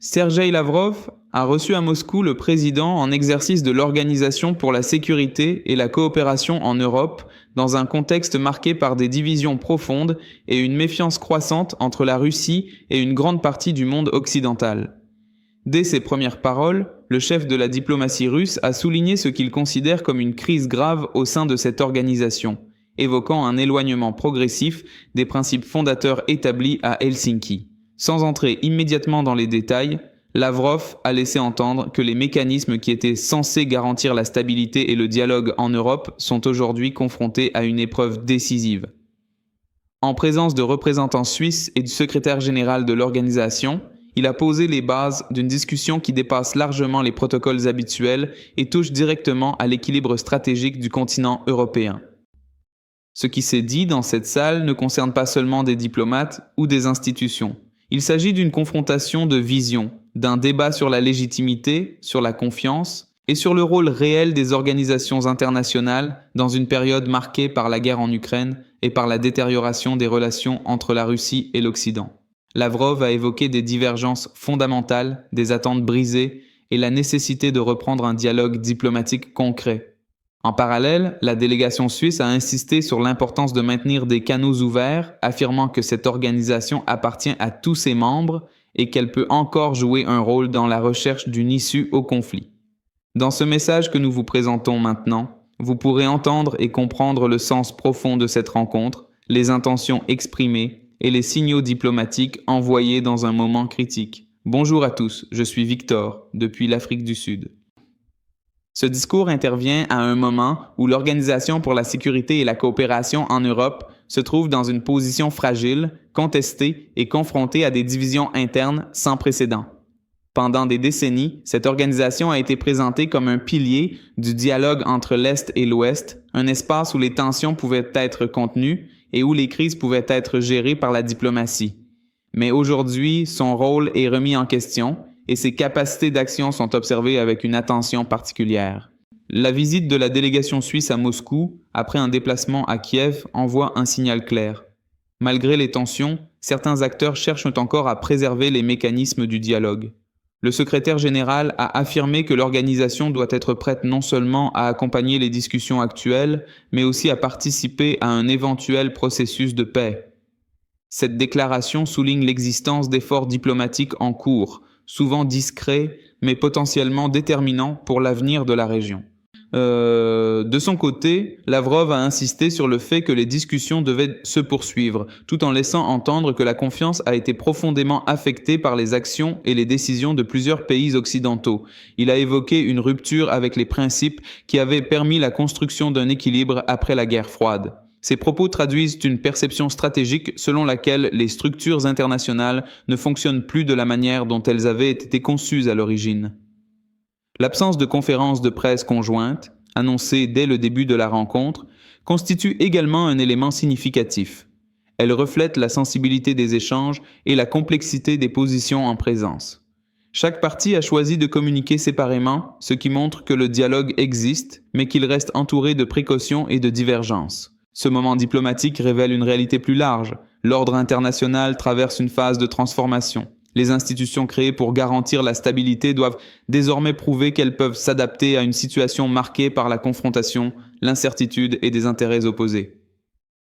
Sergei Lavrov a reçu à Moscou le président en exercice de l'Organisation pour la sécurité et la coopération en Europe dans un contexte marqué par des divisions profondes et une méfiance croissante entre la Russie et une grande partie du monde occidental. Dès ses premières paroles, le chef de la diplomatie russe a souligné ce qu'il considère comme une crise grave au sein de cette organisation, évoquant un éloignement progressif des principes fondateurs établis à Helsinki. Sans entrer immédiatement dans les détails, Lavrov a laissé entendre que les mécanismes qui étaient censés garantir la stabilité et le dialogue en Europe sont aujourd'hui confrontés à une épreuve décisive. En présence de représentants suisses et du secrétaire général de l'organisation, il a posé les bases d'une discussion qui dépasse largement les protocoles habituels et touche directement à l'équilibre stratégique du continent européen. Ce qui s'est dit dans cette salle ne concerne pas seulement des diplomates ou des institutions. Il s'agit d'une confrontation de visions, d'un débat sur la légitimité, sur la confiance et sur le rôle réel des organisations internationales dans une période marquée par la guerre en Ukraine et par la détérioration des relations entre la Russie et l'Occident. Lavrov a évoqué des divergences fondamentales, des attentes brisées et la nécessité de reprendre un dialogue diplomatique concret. En parallèle, la délégation suisse a insisté sur l'importance de maintenir des canaux ouverts, affirmant que cette organisation appartient à tous ses membres et qu'elle peut encore jouer un rôle dans la recherche d'une issue au conflit. Dans ce message que nous vous présentons maintenant, vous pourrez entendre et comprendre le sens profond de cette rencontre, les intentions exprimées et les signaux diplomatiques envoyés dans un moment critique. Bonjour à tous, je suis Victor, depuis l'Afrique du Sud. Ce discours intervient à un moment où l'Organisation pour la sécurité et la coopération en Europe se trouve dans une position fragile, contestée et confrontée à des divisions internes sans précédent. Pendant des décennies, cette organisation a été présentée comme un pilier du dialogue entre l'Est et l'Ouest, un espace où les tensions pouvaient être contenues et où les crises pouvaient être gérées par la diplomatie. Mais aujourd'hui, son rôle est remis en question et ses capacités d'action sont observées avec une attention particulière. La visite de la délégation suisse à Moscou, après un déplacement à Kiev, envoie un signal clair. Malgré les tensions, certains acteurs cherchent encore à préserver les mécanismes du dialogue. Le secrétaire général a affirmé que l'organisation doit être prête non seulement à accompagner les discussions actuelles, mais aussi à participer à un éventuel processus de paix. Cette déclaration souligne l'existence d'efforts diplomatiques en cours, souvent discrets, mais potentiellement déterminants pour l'avenir de la région. De son côté, Lavrov a insisté sur le fait que les discussions devaient se poursuivre, tout en laissant entendre que la confiance a été profondément affectée par les actions et les décisions de plusieurs pays occidentaux. Il a évoqué une rupture avec les principes qui avaient permis la construction d'un équilibre après la guerre froide. Ces propos traduisent une perception stratégique selon laquelle les structures internationales ne fonctionnent plus de la manière dont elles avaient été conçues à l'origine. L'absence de conférences de presse conjointes, annoncée dès le début de la rencontre, constitue également un élément significatif. Elle reflète la sensibilité des échanges et la complexité des positions en présence. Chaque partie a choisi de communiquer séparément, ce qui montre que le dialogue existe, mais qu'il reste entouré de précautions et de divergences. Ce moment diplomatique révèle une réalité plus large. L'ordre international traverse une phase de transformation. Les institutions créées pour garantir la stabilité doivent désormais prouver qu'elles peuvent s'adapter à une situation marquée par la confrontation, l'incertitude et des intérêts opposés.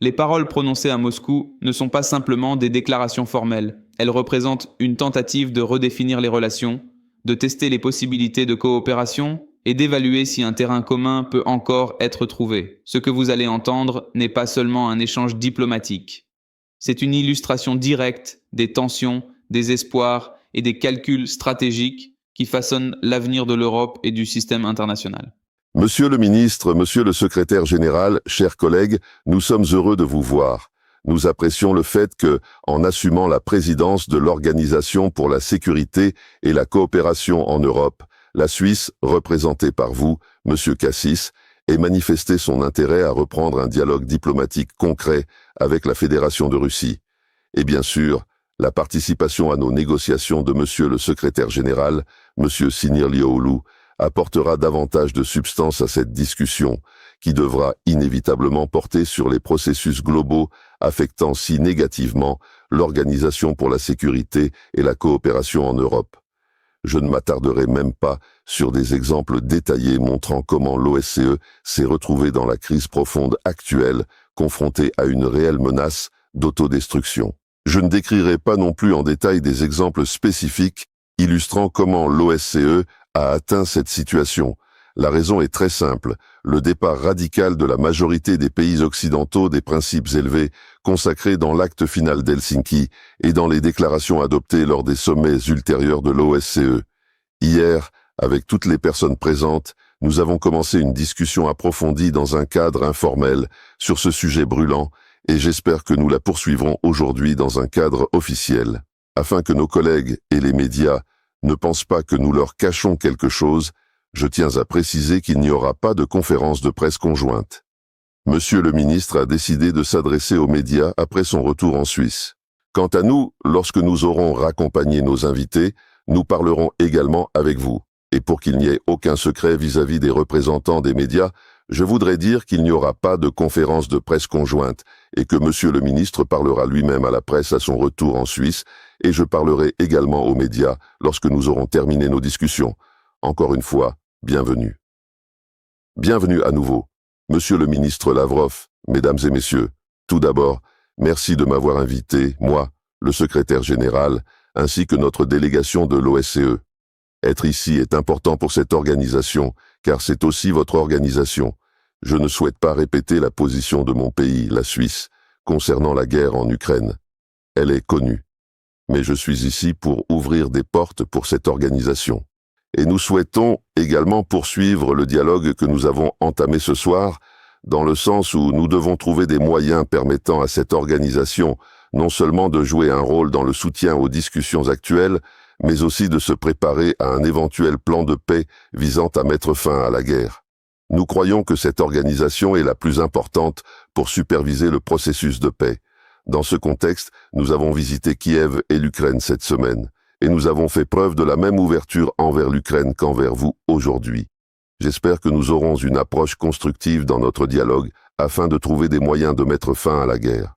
Les paroles prononcées à Moscou ne sont pas simplement des déclarations formelles. Elles représentent une tentative de redéfinir les relations, de tester les possibilités de coopération et d'évaluer si un terrain commun peut encore être trouvé. Ce que vous allez entendre n'est pas seulement un échange diplomatique. C'est une illustration directe des tensions, des espoirs et des calculs stratégiques qui façonnent l'avenir de l'Europe et du système international. Monsieur le ministre, monsieur le secrétaire général, chers collègues, nous sommes heureux de vous voir. Nous apprécions le fait que, en assumant la présidence de l'Organisation pour la sécurité et la coopération en Europe, la Suisse, représentée par vous, monsieur Cassis, ait manifesté son intérêt à reprendre un dialogue diplomatique concret avec la Fédération de Russie. Et bien sûr, la participation à nos négociations de monsieur le secrétaire général, monsieur Sinirlioğlu, apportera davantage de substance à cette discussion, qui devra inévitablement porter sur les processus globaux affectant si négativement l'Organisation pour la sécurité et la coopération en Europe. Je ne m'attarderai même pas sur des exemples détaillés montrant comment l'OSCE s'est retrouvée dans la crise profonde actuelle, confrontée à une réelle menace d'autodestruction. Je ne décrirai pas non plus en détail des exemples spécifiques illustrant comment l'OSCE a atteint cette situation. La raison est très simple, le départ radical de la majorité des pays occidentaux des principes élevés consacrés dans l'acte final d'Helsinki et dans les déclarations adoptées lors des sommets ultérieurs de l'OSCE. Hier, avec toutes les personnes présentes, nous avons commencé une discussion approfondie dans un cadre informel sur ce sujet brûlant et j'espère que nous la poursuivrons aujourd'hui dans un cadre officiel, afin que nos collègues et les médias ne pensent pas que nous leur cachons quelque chose. Je tiens à préciser qu'il n'y aura pas de conférence de presse conjointe. Monsieur le ministre a décidé de s'adresser aux médias après son retour en Suisse. Quant à nous, lorsque nous aurons raccompagné nos invités, nous parlerons également avec vous. Et pour qu'il n'y ait aucun secret vis-à-vis des représentants des médias, je voudrais dire qu'il n'y aura pas de conférence de presse conjointe et que monsieur le ministre parlera lui-même à la presse à son retour en Suisse et je parlerai également aux médias lorsque nous aurons terminé nos discussions. Encore une fois, bienvenue. Bienvenue à nouveau. Monsieur le ministre Lavrov, mesdames et messieurs, tout d'abord, merci de m'avoir invité, moi, le secrétaire général, ainsi que notre délégation de l'OSCE. Être ici est important pour cette organisation, car c'est aussi votre organisation. Je ne souhaite pas répéter la position de mon pays, la Suisse, concernant la guerre en Ukraine. Elle est connue. Mais je suis ici pour ouvrir des portes pour cette organisation. Et nous souhaitons également poursuivre le dialogue que nous avons entamé ce soir, dans le sens où nous devons trouver des moyens permettant à cette organisation non seulement de jouer un rôle dans le soutien aux discussions actuelles, mais aussi de se préparer à un éventuel plan de paix visant à mettre fin à la guerre. Nous croyons que cette organisation est la plus importante pour superviser le processus de paix. Dans ce contexte, nous avons visité Kiev et l'Ukraine cette semaine, et nous avons fait preuve de la même ouverture envers l'Ukraine qu'envers vous aujourd'hui. J'espère que nous aurons une approche constructive dans notre dialogue afin de trouver des moyens de mettre fin à la guerre.